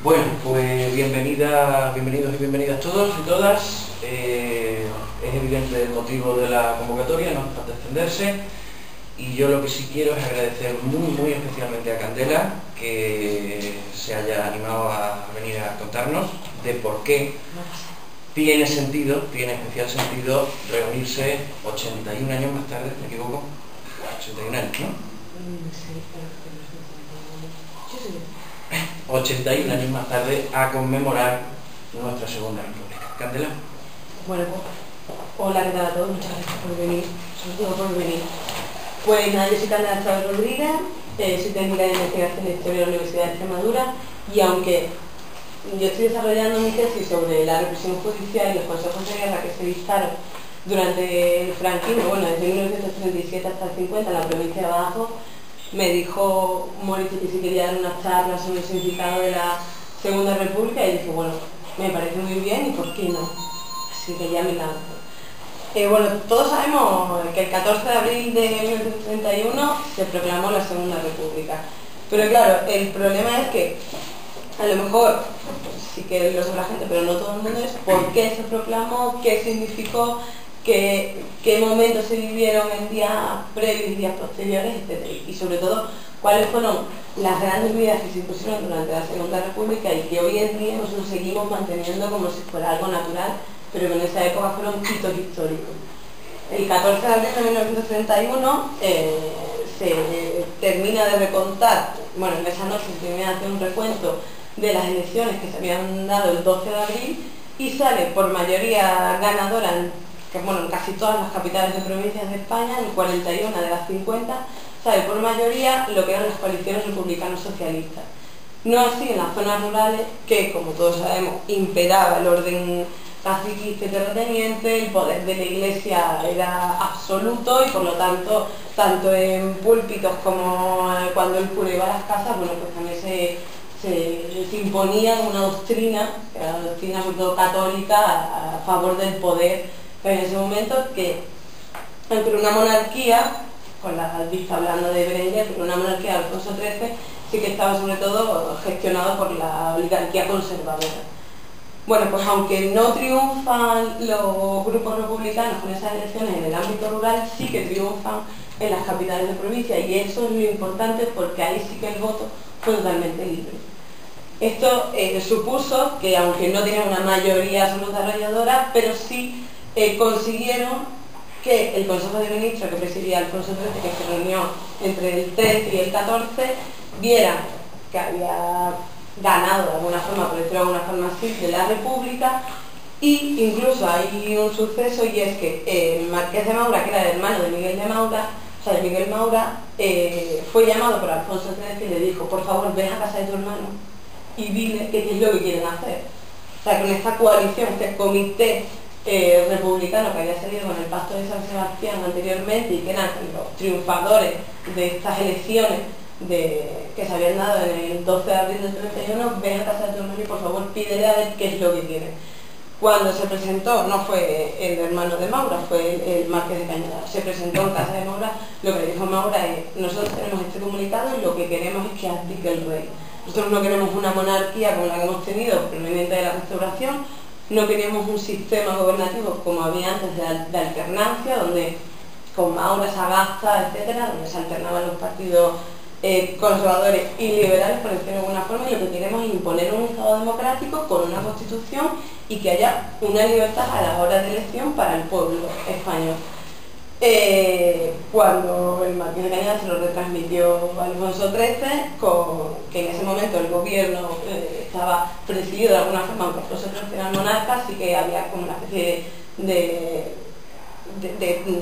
Bueno, pues bienvenidos y bienvenidas todos y todas. Es evidente el motivo de la convocatoria, no hace falta extenderse. Y yo lo que sí quiero es agradecer muy especialmente a Candela que se haya animado a venir a contarnos de por qué tiene especial sentido reunirse 81 años más tarde, ¿me equivoco? 81 años, ¿no? 81 años más tarde a conmemorar nuestra Segunda República. Candela. Bueno, hola, ¿qué tal a todos? Muchas gracias por venir, sobre todo por venir. Pues nada, yo soy Candela Chávez Rodríguez, soy técnica de investigación de Historia de la Universidad de Extremadura, y aunque yo estoy desarrollando mi tesis sobre la represión judicial y los consejos de guerra que se dictaron durante el franquismo, bueno, desde 1937 hasta el 50 en la provincia de Badajoz, me dijo Mauricio que si quería dar una charla sobre el significado de la Segunda República, y dije, bueno, me parece muy bien, ¿y por qué no? Así que ya me lanzo. Bueno, todos sabemos que el 14 de abril de 1931 se proclamó la Segunda República, pero claro, el problema es que a lo mejor sí que lo sabe la gente, pero no todo el mundo, es por qué se proclamó, qué significó, qué momentos se vivieron en días previos y días posteriores, etc. Y sobre todo, cuáles fueron las grandes medidas que se impusieron durante la Segunda República y que hoy en día nosotros seguimos manteniendo como si fuera algo natural, pero que en esa época fueron hitos históricos. El 14 de abril de 1931 se termina de recontar, bueno, en esa noche se termina de hacer un recuento de las elecciones que se habían dado el 12 de abril y sale por mayoría ganadora en casi todas las capitales de provincias de España, en 41 de las 50, sale por mayoría lo que eran las coaliciones republicanos socialistas. No así en las zonas rurales, que como todos sabemos imperaba el orden pacifista y terrateniente, el poder de la Iglesia era absoluto y por lo tanto, tanto en púlpitos como cuando el cura iba a las casas, bueno, pues también se imponía una doctrina, la doctrina sobre todo católica, a favor del poder en ese momento, que entre una monarquía, con la vista hablando de Berenguer, pero una monarquía de Alfonso XIII, sí que estaba sobre todo gestionado por la oligarquía conservadora. Bueno, pues aunque no triunfan los grupos republicanos con esas elecciones en el ámbito rural, sí que triunfan en las capitales de provincia, y eso es lo importante porque ahí sí que el voto fue totalmente libre. Esto supuso que, aunque no tenían una mayoría absoluta arrolladora, pero sí consiguieron que el Consejo de Ministros que presidía Alfonso XIII, que se reunió entre el 13 y el 14, viera que había ganado de alguna forma, por decirlo de alguna forma así, de la República. Y incluso hay un suceso, y es que el Marqués de Maura, que era el hermano de Miguel de Maura, fue llamado por Alfonso XIII y le dijo: por favor, ven a casa de tu hermano y dile qué es lo que quieren hacer. O sea, con esta coalición, este comité republicano que había salido con el Pacto de San Sebastián anteriormente y que eran los triunfadores de estas elecciones que se habían dado en el 12 de abril del 31, ven a casa de tu hermano y por favor pídele a ver qué es lo que quiere. Cuando se presentó, no fue el hermano de Maura, fue el Marqués de Cañada, se presentó en casa de Maura, lo que le dijo Maura es: nosotros tenemos este comunicado y lo que queremos es que abdique el rey. Nosotros no queremos una monarquía como la que hemos tenido proveniente de la Restauración, no queríamos un sistema gobernativo como había antes de alternancia, donde con Maura, Sagasta, etcétera, donde se alternaban los partidos conservadores y liberales, por decirlo de alguna forma, y lo que queremos es imponer un Estado democrático con una Constitución y que haya una libertad a la hora de elección para el pueblo español. Cuando el Marqués de Cañada se lo retransmitió a Alfonso XIII, que en ese momento el gobierno estaba presidido de alguna forma, aunque Alfonso XIII era el monarca, así que había como una especie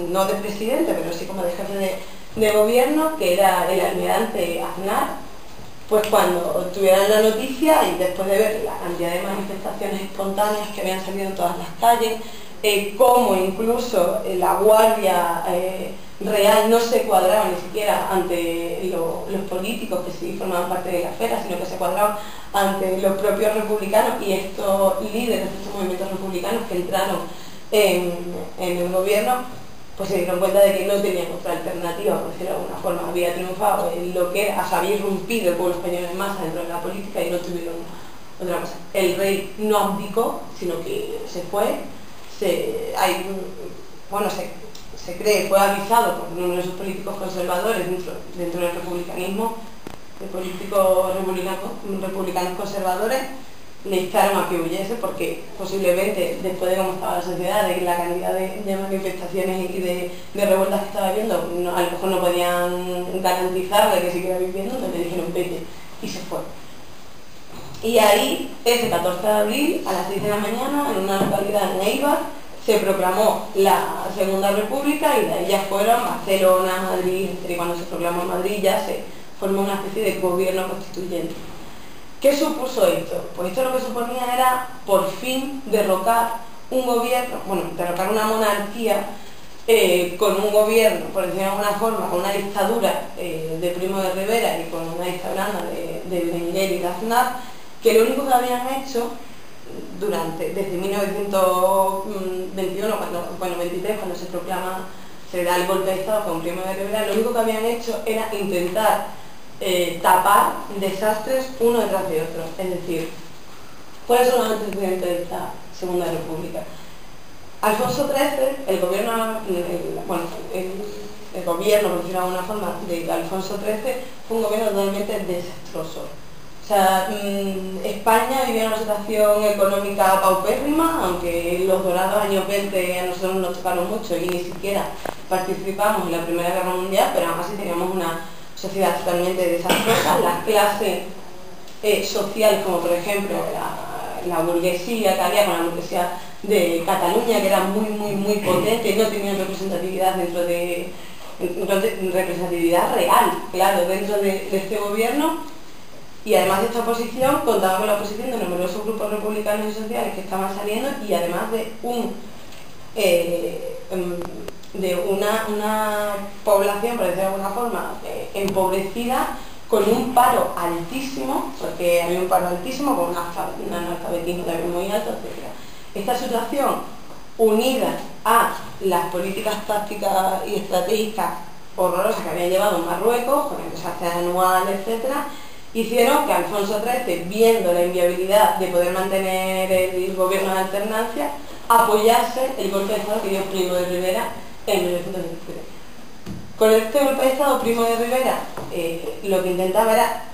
no de presidente, pero sí como de jefe de gobierno, que era el almirante Aznar. Pues cuando tuvieran la noticia y después de ver la cantidad de manifestaciones espontáneas que habían salido en todas las calles, cómo incluso la Guardia Real no se cuadraba ni siquiera ante los políticos que sí formaban parte de la esfera, sino que se cuadraban ante los propios republicanos y estos líderes de estos movimientos republicanos que entraron en el gobierno, pues se dieron cuenta de que no tenían otra alternativa, por decirlo de alguna forma. Había triunfado en lo que había irrumpido el pueblo español en masa dentro de la política y no tuvieron otra cosa. El rey no abdicó, sino que se fue, se cree, fue avisado por uno de sus políticos conservadores dentro del republicanismo, de políticos republicanos conservadores, le instaron a que huyese porque posiblemente, después de cómo estaba la sociedad, de la cantidad de manifestaciones y de revueltas que estaba habiendo, a lo mejor no podían garantizarle que siguiera viviendo, entonces le dijeron vete, y se fue. Y ahí, ese 14 de abril, a las 6 de la mañana, en una localidad en Eibar, se proclamó la Segunda República y de ahí ya fueron Barcelona, Madrid, y cuando se proclamó Madrid ya se formó una especie de gobierno constituyente. ¿Qué supuso esto? Pues esto lo que suponía era, por fin, derrocar un gobierno, derrocar una monarquía con un gobierno, por decirlo de alguna forma, con una dictadura de Primo de Rivera y con una dictadura de Berenguer y de Aznar, que lo único que habían hecho desde 1921, 23, cuando se da el golpe de Estado con Primo de Rivera, lo único que habían hecho era intentar tapar desastres uno detrás de otro. Es decir, ¿cuáles son los antecedentes de esta Segunda República? Alfonso XIII, el gobierno, por decirlo de alguna forma, de Alfonso XIII fue un gobierno totalmente desastroso. O sea, España vivía una situación económica paupérrima, aunque los dorados años 20 a nosotros nos tocaron mucho y ni siquiera participamos en la Primera Guerra Mundial, pero aún así teníamos una sociedad totalmente desastrosa. Las clases sociales, como por ejemplo la burguesía que había con la burguesía de Cataluña, que era muy potente, no tenían representatividad representatividad real, claro, dentro de este gobierno. Y además de esta oposición, contaba con la oposición de numerosos grupos republicanos y sociales que estaban saliendo, y además de una población, por decirlo de alguna forma, empobrecida, con un paro altísimo, porque había un paro altísimo, con un analfabetismo también muy alto, etc. Esta situación, unida a las políticas tácticas y estratégicas horrorosas que había llevado Marruecos, con el desastre anual, etc., hicieron que Alfonso XIII, viendo la inviabilidad de poder mantener el gobierno de alternancia, apoyase el golpe de Estado que dio Primo de Rivera en 1923. Con este golpe de Estado, Primo de Rivera lo que intentaba era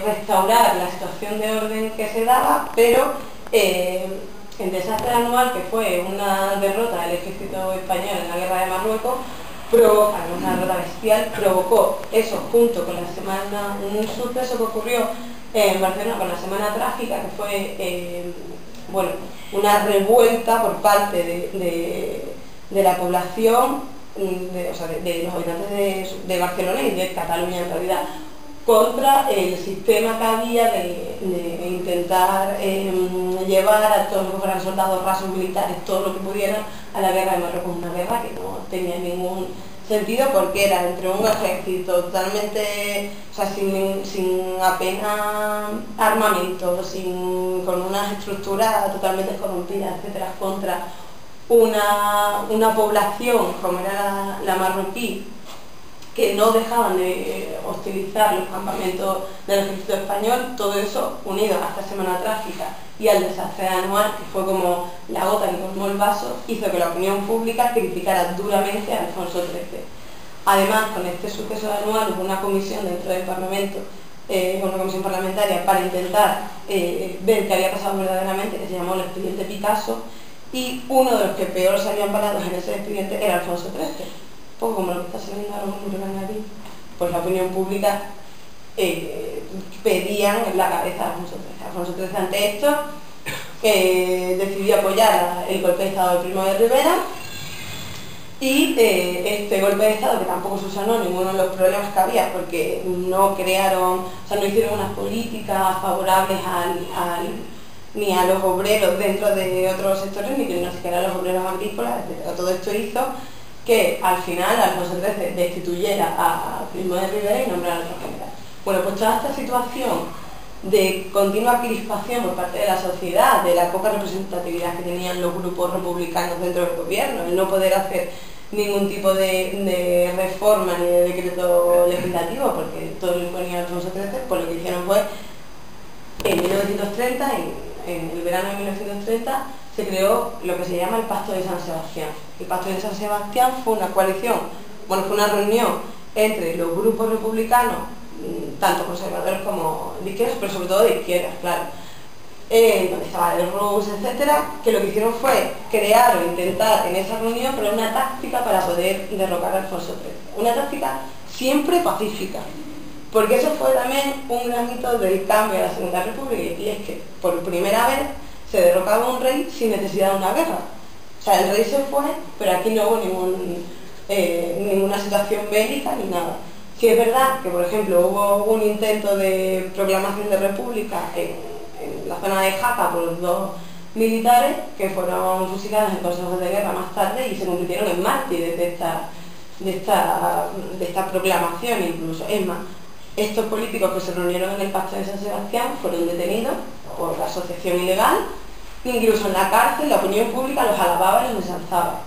restaurar la situación de orden que se daba, pero el desastre anual, que fue una derrota del ejército español en la guerra de Marruecos, una derrota bestial, provocó eso junto con un suceso que ocurrió en Barcelona con la Semana Trágica, que fue una revuelta por parte de la población, de los habitantes de Barcelona y de Cataluña en realidad, contra el sistema que había de intentar llevar a todos los que fueran soldados, rasos militares, todo lo que pudieran, a la guerra de Marruecos, una guerra que no tenía ningún sentido porque era entre un ejército totalmente, sin apenas armamento, con unas estructuras totalmente corrompidas, etcétera, contra una población como era la marroquí, que no dejaban de hostilizar los campamentos del ejército español. Todo eso unido a esta Semana Trágica y al desastre anual, que fue como la gota que colmó el vaso, hizo que la opinión pública criticara duramente a Alfonso XIII. Además, con este suceso anual hubo una comisión dentro del Parlamento, una comisión parlamentaria, para intentar ver qué había pasado verdaderamente, que se llamó el expediente Picasso, y uno de los que peor salían parados en ese expediente era Alfonso XIII. Poco como lo que está saliendo ahora en aquí, pues la opinión pública pedían la cabeza de Alfonso XIII. Alfonso XIII, ante esto, decidió apoyar el golpe de Estado de Primo de Rivera, y este golpe de Estado, que tampoco subsanó ninguno de los problemas que había, porque no hicieron unas políticas favorables ni a los obreros dentro de otros sectores, ni siquiera a los obreros agrícolas, etc. Todo esto hizo que al final Alfonso XIII destituyera a Primo de Rivera y nombrara a otro general. Bueno, pues toda esta situación de continua crispación por parte de la sociedad, de la poca representatividad que tenían los grupos republicanos dentro del gobierno, el no poder hacer ningún tipo de reforma ni de decreto legislativo, porque todo lo imponía Alfonso XIII, pues lo que hicieron fue en 1930, en el verano de 1930, se creó lo que se llama el Pacto de San Sebastián. El Pacto de San Sebastián fue una coalición, bueno, fue una reunión entre los grupos republicanos, tanto conservadores como de izquierdas, pero sobre todo de izquierdas, claro, donde estaba el Rus, etcétera, que lo que hicieron fue crear o intentar en esa reunión crear una táctica para poder derrocar a Alfonso XIII. Una táctica siempre pacífica, porque eso fue también un gran hito del cambio de la Segunda República, y es que por primera vez se derrocaba a un rey sin necesidad de una guerra. O sea, el rey se fue, pero aquí no hubo ninguna situación bélica ni nada. Sí es verdad que, por ejemplo, hubo un intento de proclamación de república en la zona de Jaca por los dos militares que fueron fusilados en consejos de guerra más tarde y se convirtieron en mártires de esta proclamación incluso. Es más, estos políticos que se reunieron en el Pacto de San Sebastián fueron detenidos por asociación ilegal, incluso en la cárcel la opinión pública los alababa y los ensalzaba.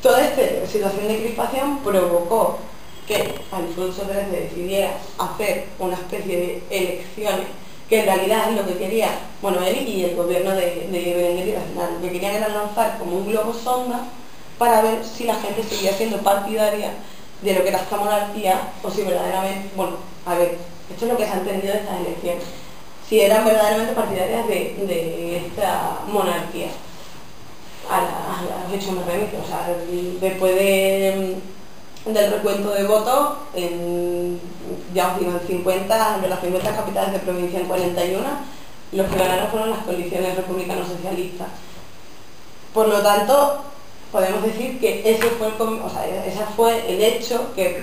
Toda esta situación de crispación provocó que Alfonso XIII decidiera hacer una especie de elecciones que en realidad es lo que quería, bueno, él y el gobierno de Berenguer y Aznar, lo que querían era lanzar como un globo sonda para ver si la gente seguía siendo partidaria de lo que era esta monarquía o si verdaderamente, bueno, a ver, esto es lo que se ha entendido de estas elecciones, si eran verdaderamente partidarias de esta monarquía. A los hechos me remito, o sea, después del recuento de votos, ya os digo, de las 50 capitales de provincia en 41, los que ganaron fueron las coaliciones republicano-socialistas. Por lo tanto, podemos decir que ese fue el hecho que,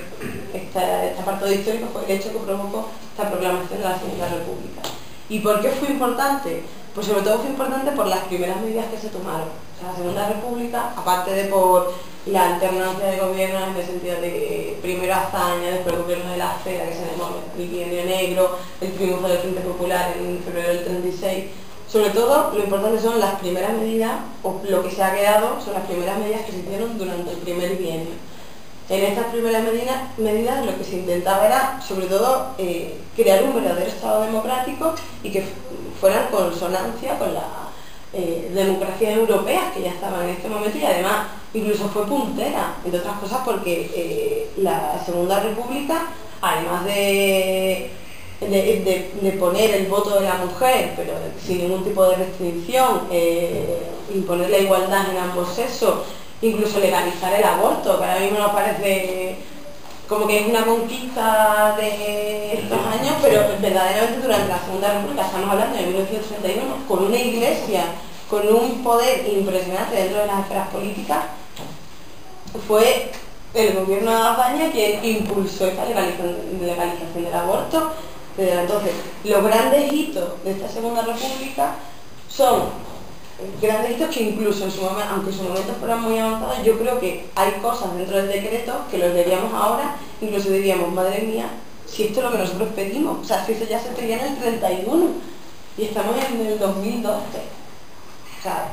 este apartado histórico fue el hecho que provocó esta proclamación de la Segunda República. ¿Y por qué fue importante? Pues sobre todo fue importante por las primeras medidas que se tomaron. O sea, la Segunda República, aparte de por la alternancia de gobiernos en el sentido de que primero Azaña, después el gobierno de la Cera, que se llamó el Bienio Negro, el triunfo del Frente Popular en febrero del 36, sobre todo lo importante son las primeras medidas, o lo que se ha quedado son las primeras medidas que se hicieron durante el primer bienio. En estas primeras medidas lo que se intentaba era, sobre todo, crear un verdadero Estado democrático y que fuera en consonancia con las democracias europeas que ya estaban en este momento, y además incluso fue puntera, entre otras cosas porque la Segunda República, además de poner el voto de la mujer, pero sin ningún tipo de restricción, imponer la igualdad en ambos sexos, incluso legalizar el aborto, que ahora mismo nos parece como que es una conquista de estos años, pero verdaderamente durante la Segunda República, estamos hablando de 1931, con una iglesia, con un poder impresionante dentro de las esferas políticas, fue el gobierno de Azaña quien impulsó esta legalización del aborto. Desde entonces, los grandes hitos de esta Segunda República son grandes hitos que incluso en su momento, aunque en su momento fueran muy avanzados, yo creo que hay cosas dentro del decreto que los leeríamos ahora, incluso diríamos, madre mía, si esto es lo que nosotros pedimos, o sea, si eso ya se pedía en el 31 y estamos en el 2012. O sea,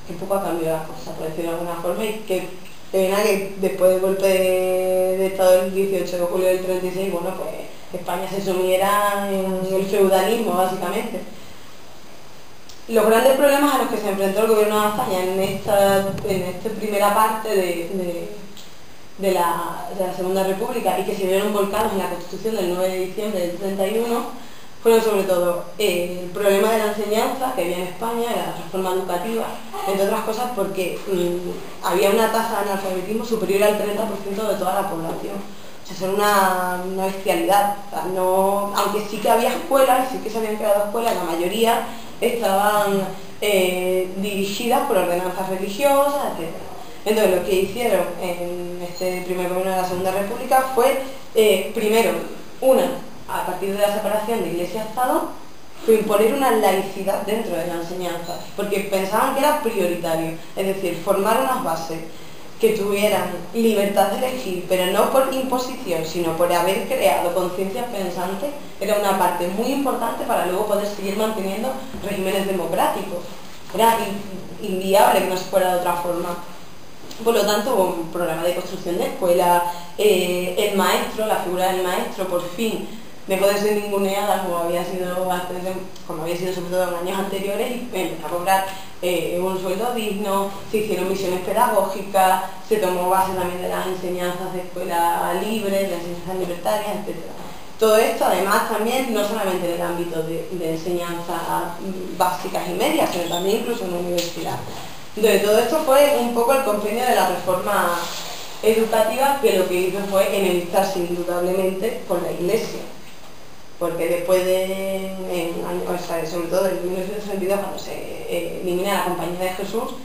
que poco ha cambiado la cosa, por decirlo de alguna forma, y que pena que después del golpe de Estado del 18 de julio del 36, bueno, pues España se sumiera en el feudalismo, básicamente. Los grandes problemas a los que se enfrentó el gobierno de Azaña en esta primera parte de la Segunda República y que se vieron volcados en la Constitución del 9 de diciembre del 31 fueron sobre todo el problema de la enseñanza que había en España, la reforma educativa, entre otras cosas porque había una tasa de analfabetismo superior al 30% de toda la población. O sea, era una bestialidad. O sea, no, aunque sí que había escuelas, sí que se habían creado escuelas, la mayoría estaban dirigidas por ordenanzas religiosas, etc. Entonces lo que hicieron en este primer gobierno de la Segunda República fue, primero, a partir de la separación de Iglesia y Estado, fue imponer una laicidad dentro de la enseñanza, porque pensaban que era prioritario, es decir, formar unas bases que tuvieran libertad de elegir, pero no por imposición, sino por haber creado conciencias pensantes, era una parte muy importante para luego poder seguir manteniendo regímenes democráticos. Era inviable que no se fuera de otra forma. Por lo tanto, hubo un programa de construcción de escuelas, el maestro, la figura del maestro, por fin dejó de ser ninguneada como había sido antes, como había sido sobre todo en años anteriores, y empezó a cobrar un sueldo digno, se hicieron misiones pedagógicas, se tomó base también de las enseñanzas de escuela libre, de las enseñanzas libertarias, etc. Todo esto además también no solamente en el ámbito de enseñanzas básicas y medias, sino también incluso en la universidad. Entonces todo esto fue un poco el compendio de la reforma educativa, que lo que hizo fue enemistarse indudablemente con la Iglesia, porque después sobre todo en 1932, cuando se elimina la Compañía de Jesús,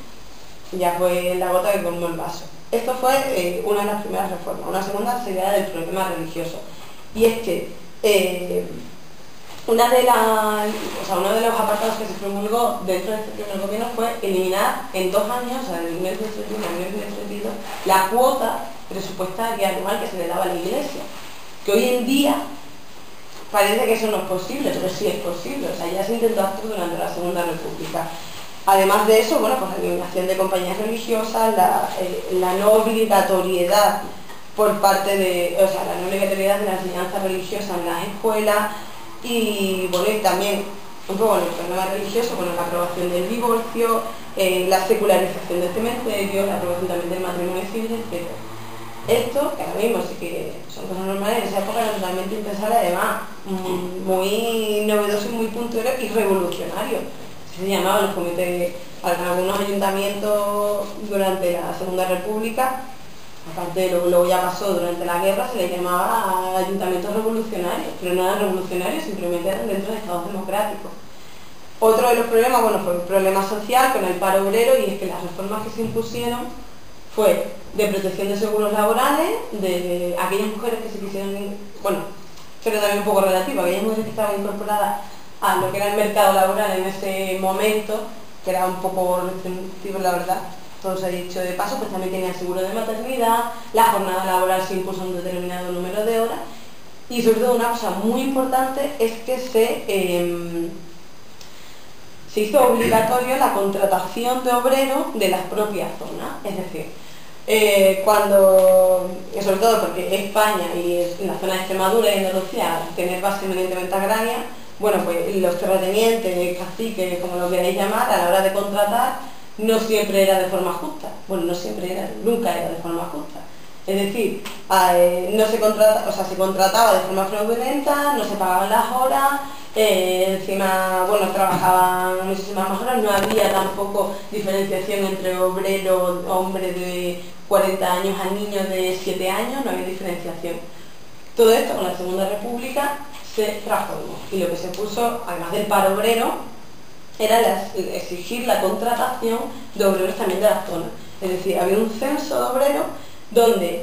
ya fue la gota que colmó el vaso. Esto fue una de las primeras reformas. Una segunda sería la del problema religioso, y es que uno de los apartados que se promulgó dentro de este primer gobierno fue eliminar en 2 años, o sea, de 1931 a 1932, la cuota presupuestaria anual que se le daba a la Iglesia, que hoy en día parece que eso no es posible, pero sí es posible. O sea, ya se intentó hacer durante la Segunda República. Además de eso, bueno, pues la eliminación de compañías religiosas, la no obligatoriedad por parte de, o sea, la no obligatoriedad de la enseñanza religiosa en las escuelas, y bueno, y también un poco el problema religioso, con la aprobación del divorcio, la secularización del cementerio, la aprobación también del matrimonio civil, etc. Esto, que ahora mismo sí que son cosas normales, en esa época era totalmente impensable, además muy novedoso y muy puntero y revolucionario. Se llamaban los comités, algunos ayuntamientos durante la Segunda República, aparte de lo que luego ya pasó durante la guerra, se les llamaba ayuntamientos revolucionarios, pero no eran revolucionarios, simplemente eran dentro de estados democráticos. Otro de los problemas, bueno, fue el problema social con el paro obrero, y es que las reformas que se impusieron fue de protección de seguros laborales, de aquellas mujeres que se quisieron, bueno, pero también un poco relativo, aquellas mujeres que estaban incorporadas a lo que era el mercado laboral en ese momento, que era un poco restrictivo, la verdad, todo se ha dicho de paso, pues también tenían seguro de maternidad, la jornada laboral se impuso un determinado número de horas, y sobre todo una cosa muy importante es que se hizo obligatorio la contratación de obreros de las propias zonas. Es decir, sobre todo porque España y en la zona de Extremadura y Andalucía, tener base eminentemente agraria, bueno, pues los terratenientes, caciques, como lo queráis llamar, a la hora de contratar, no siempre era de forma justa. Bueno, no siempre era, nunca era de forma justa. Es decir, no se contrata, o sea, se contrataba de forma fraudulenta, no se pagaban las horas, encima, bueno, trabajaban muchísimas más horas, no había tampoco diferenciación entre obrero, hombre de 40 años a niños de 7 años, no había diferenciación. Todo esto con la Segunda República se transformó, y lo que se puso, además del paro obrero, era exigir la contratación de obreros también de la zona. Es decir, había un censo de obreros donde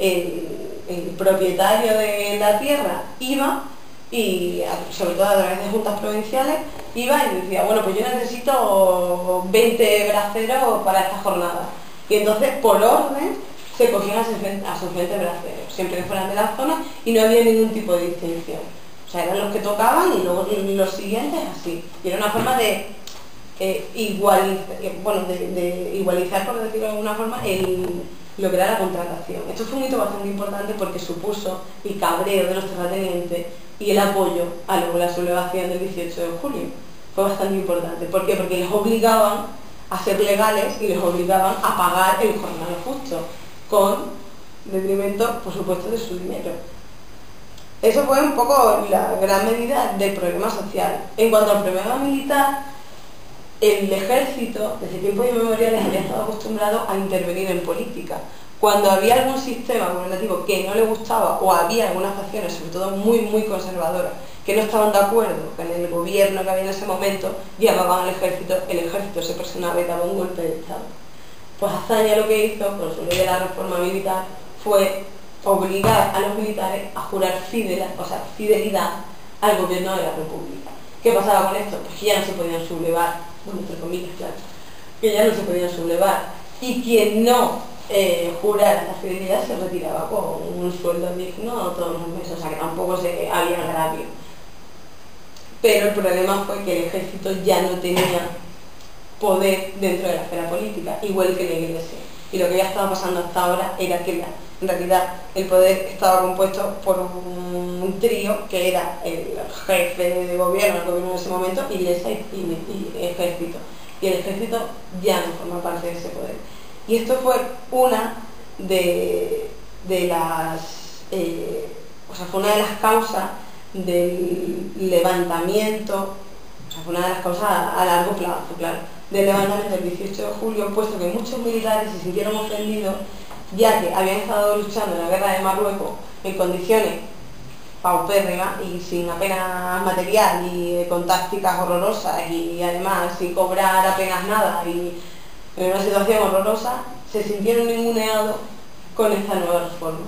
el propietario de la tierra iba, y sobre todo a través de juntas provinciales, iba y decía, bueno, pues yo necesito 20 braceros para esta jornada. Y entonces, por orden, se cogían a sus 20 braceros, siempre que fueran de la zona, y no había ningún tipo de distinción. O sea, eran los que tocaban y luego los siguientes así. Y era una forma de igualizar, por decirlo de alguna forma, lo que era la contratación. Esto fue un hito bastante importante porque supuso el cabreo de los terratenientes y el apoyo a la sublevación del 18 de julio. Fue bastante importante. ¿Por qué? Porque les obligaban a ser legales y les obligaban a pagar el jornal justo, con detrimento, por supuesto, de su dinero. Eso fue un poco la gran medida del problema social. En cuanto al problema militar, el ejército, desde tiempos inmemoriales, había estado acostumbrado a intervenir en política. Cuando había algún sistema gubernativo que no le gustaba, o había algunas facciones, sobre todo muy, muy conservadoras, que no estaban de acuerdo con el gobierno que había en ese momento, llamaban al ejército, el ejército se personaba y daba un golpe de Estado. Pues Azaña lo que hizo, por su ley de la reforma militar, fue obligar a los militares a jurar fidelidad al gobierno de la República. ¿Qué pasaba con esto? Pues que ya no se podían sublevar, bueno, entre comillas, claro, que ya no se podían sublevar, y quien no jurara esta fidelidad se retiraba con un sueldo digno todos los meses, o sea que tampoco había agravio. Pero el problema fue que el ejército ya no tenía poder dentro de la esfera política, igual que la Iglesia. Y lo que había estado pasando hasta ahora era que en realidad el poder estaba compuesto por un trío que era el jefe de gobierno, el gobierno en ese momento, Iglesia y ejército. Y el ejército ya no forma parte de ese poder. Y esto fue una de las... fue una de las causas del levantamiento, fue una de las causas a largo plazo, claro, del levantamiento del 18 de julio, puesto que muchos militares se sintieron ofendidos, ya que habían estado luchando en la guerra de Marruecos en condiciones paupérrimas y sin apenas material y con tácticas horrorosas y además sin cobrar apenas nada y en una situación horrorosa, se sintieron ninguneados con esta nueva reforma.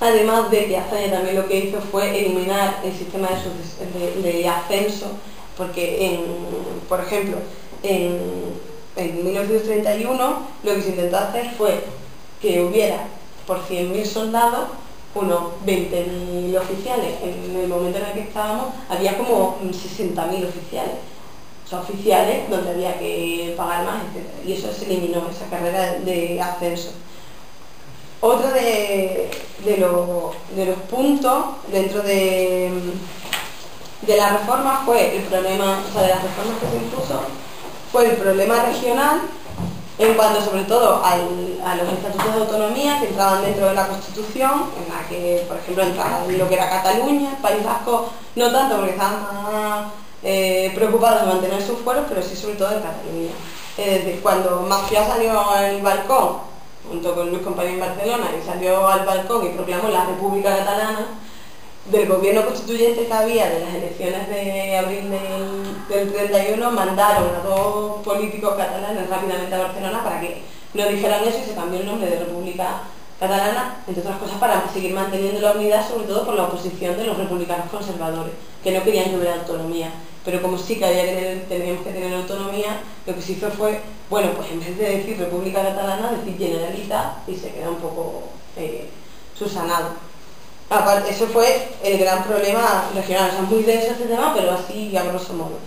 Además de que Azaña también lo que hizo fue eliminar el sistema de ascenso, porque por ejemplo, en 1931 lo que se intentó hacer fue que hubiera por 100.000 soldados unos 20.000 oficiales. En el momento en el que estábamos había como 60.000 oficiales. O sea, oficiales donde había que pagar más, etc. Y eso se eliminó, esa carrera de ascenso. Otro de los puntos dentro de la reforma fue el problema, o sea, de las reformas que se impuso, fue el problema regional en cuanto sobre todo a los estatutos de autonomía que entraban dentro de la Constitución, en la que, por ejemplo, entraba lo que era Cataluña, el País Vasco, no tanto porque estaban más preocupados de mantener sus fueros, pero sí sobre todo en Cataluña. Es decir, cuando Macià salió al balcón, junto con Luis Companys en Barcelona, y salió al balcón y proclamó la República Catalana, del gobierno constituyente que había de las elecciones de abril del 31, mandaron a dos políticos catalanes rápidamente a Barcelona para que no dijeran eso y se cambió el nombre de República Catalana, entre otras cosas para seguir manteniendo la unidad, sobre todo por la oposición de los republicanos conservadores, que no querían que hubiera autonomía. Pero como sí que teníamos que tener autonomía, lo que se hizo fue, bueno, pues en vez de decir República Catalana, decir Generalitat, y se queda un poco subsanado. Aparte, eso fue el gran problema regional, o sea, muy denso este tema, pero así a grosso modo.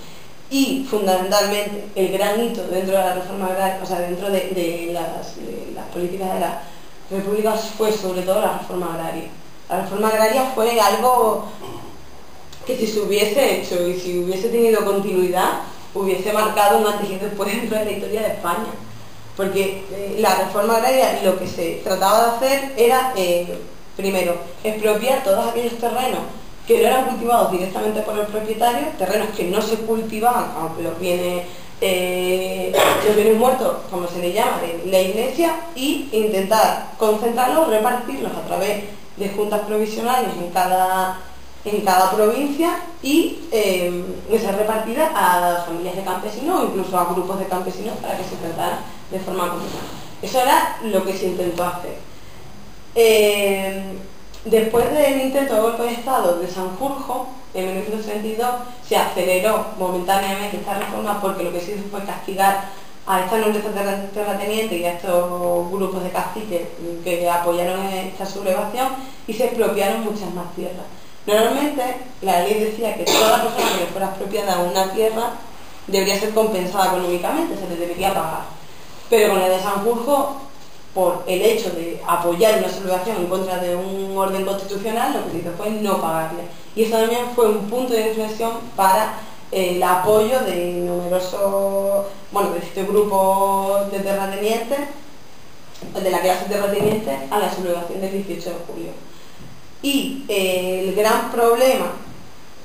Y fundamentalmente el gran hito dentro de la reforma agraria, o sea, dentro de las políticas de la República fue sobre todo la reforma agraria. La reforma agraria fue algo que si se hubiese hecho y si hubiese tenido continuidad, hubiese marcado un antes y después dentro de la historia de España. Porque la reforma agraria lo que se trataba de hacer era... primero, expropiar todos aquellos terrenos que no eran cultivados directamente por el propietario, terrenos que no se cultivaban, aunque los bienes muertos, como se le llama, de la Iglesia, y intentar concentrarlos, repartirlos a través de juntas provisionales en cada provincia y ser repartidas a familias de campesinos o incluso a grupos de campesinos para que se trataran de forma comunal. Eso era lo que se intentó hacer. Después del intento de golpe de Estado de Sanjurjo, en 1932, se aceleró momentáneamente esta reforma porque lo que se hizo fue castigar a esta nobleza terrateniente y a estos grupos de caciques que apoyaron esta sublevación y se expropiaron muchas más tierras. Normalmente la ley decía que toda persona que le fuera expropiada una tierra debería ser compensada económicamente, se le debería pagar. Pero con la de Sanjurjo, por el hecho de apoyar una sublevación en contra de un orden constitucional, lo que se hizo fue no pagarle. Y eso también fue un punto de inflexión para el apoyo de numerosos, de este grupo de terratenientes, de la clase terrateniente, a la sublevación del 18 de julio. Y el gran problema,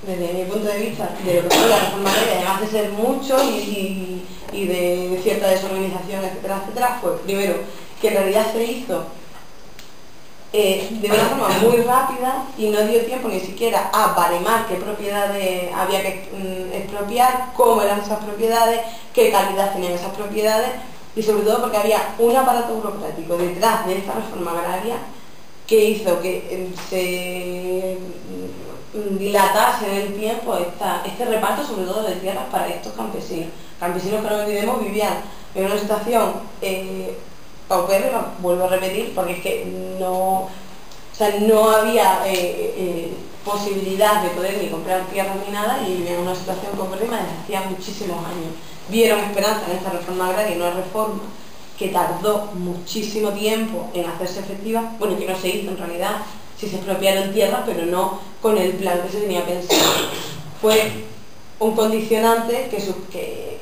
desde mi punto de vista, de lo que fue la reforma agraria, además de ser mucho y de cierta desorganización, etcétera, etcétera, fue primero que en realidad se hizo de una forma muy rápida y no dio tiempo ni siquiera a baremar qué propiedades había que expropiar, cómo eran esas propiedades, qué calidad tenían esas propiedades y sobre todo porque había un aparato burocrático detrás de esta reforma agraria que hizo que se dilatase en el tiempo este reparto sobre todo de tierras para estos campesinos. Campesinos que no olvidemos vivían en una situación paupérrima, vuelvo a repetir, porque es que no había posibilidad de poder ni comprar tierras ni nada y vivían en una situación paupérrima desde hacía muchísimos años. Vieron esperanza en esta reforma agraria y no reforma que tardó muchísimo tiempo en hacerse efectiva, bueno, que no se hizo en realidad, sí se expropiaron tierras, pero no con el plan que se tenía pensado. Fue un condicionante que hizo que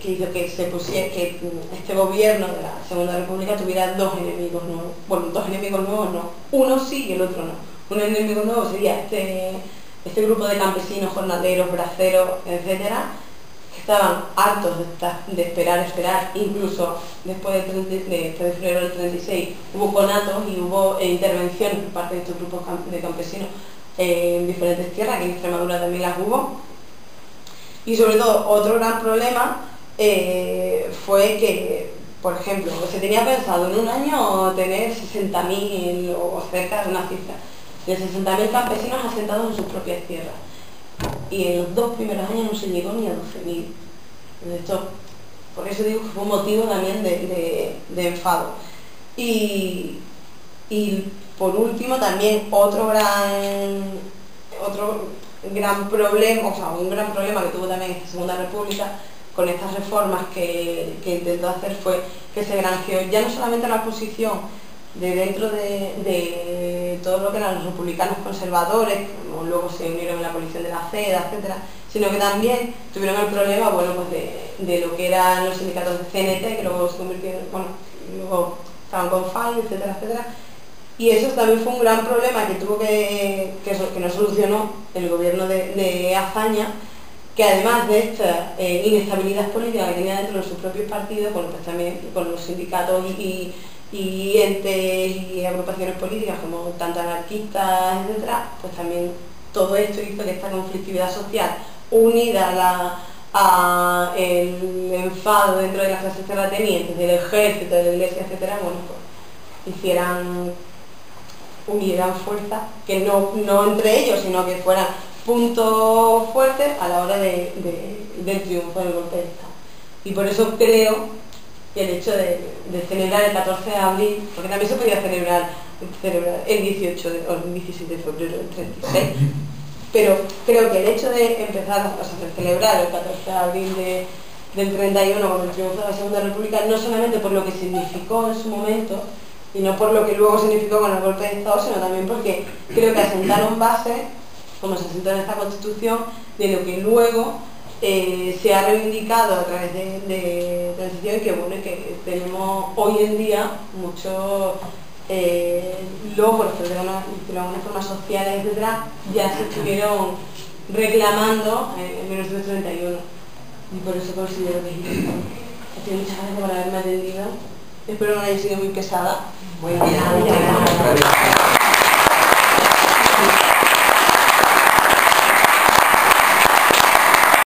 este gobierno de la Segunda República tuviera dos enemigos nuevos. Bueno, dos enemigos nuevos no, uno sí y el otro no. Un enemigo nuevo sería este grupo de campesinos, jornaleros, braceros, etcétera, que estaban hartos de esperar, incluso después de febrero del 36 hubo conatos y hubo intervenciones por parte de estos grupos de campesinos en diferentes tierras, que en Extremadura también las hubo. Y sobre todo, otro gran problema fue que, por ejemplo, se tenía pensado en un año tener 60.000 o cerca de una cifra, de 60.000 campesinos asentados en sus propias tierras. Y en los 2 primeros años no se llegó ni a 12.000. Esto, por eso digo que fue un motivo también de enfado. Y por último también otro gran problema, o sea, un gran problema que tuvo también esta Segunda República con estas reformas que intentó hacer fue que se granjeó ya no solamente la posición de dentro de todo lo que eran los republicanos conservadores, como luego se unieron en la coalición de la CEDA, etcétera, sino que también tuvieron el problema, bueno, pues de lo que eran los sindicatos de CNT, que luego se convirtieron, bueno, luego estaban con FAI, etcétera, etcétera. Y eso también fue un gran problema que tuvo que no solucionó el gobierno de Azaña, que además de esta inestabilidad política que tenía dentro de sus propios partidos, bueno, pues también con los sindicatos y entes y agrupaciones políticas como tanto anarquistas, etcétera, pues también todo esto hizo que esta conflictividad social unida a el enfado dentro de las clases terratenientes, del ejército, de la iglesia, etcétera, bueno, pues unieran fuerzas que no entre ellos, sino que fueran puntos fuertes a la hora del triunfo del golpe de Estado. Y por eso creo que el hecho de celebrar el 14 de abril, porque también se podía celebrar el 18 o el 17 de febrero del 36, pero creo que el hecho de empezar a celebrar el 14 de abril del 31 con el triunfo de la Segunda República, no solamente por lo que significó en su momento, y no por lo que luego significó con el golpe de Estado, sino también porque creo que asentaron bases, como se asentó en esta Constitución, de lo que luego se ha reivindicado a través de transición, y que bueno, que tenemos hoy en día muchos logros, pero de alguna forma sociales, etcétera, ya se estuvieron reclamando en 1931. Y por eso considero que es importante. Así que muchas gracias por haberme atendido. Espero que no haya sido muy pesada. Bueno,